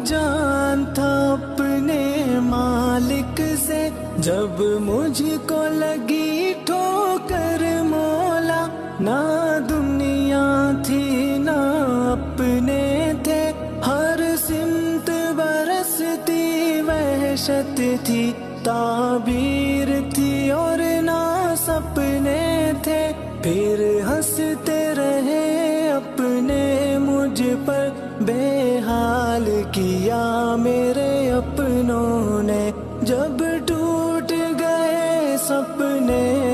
جان تھا اپنے مالک سے، جب مجھ کو لگی ٹھوکر مولا، نہ دنیا تھی نہ اپنے تھے، ہر سمت برستی وحشت تھی، تعبیر تھی اور نہ سپنے تھے، پھر ہنستے رہے اپنے مجھ پر، بے حال کیا میرے اپنوں نے، جب ٹوٹ گئے سپنے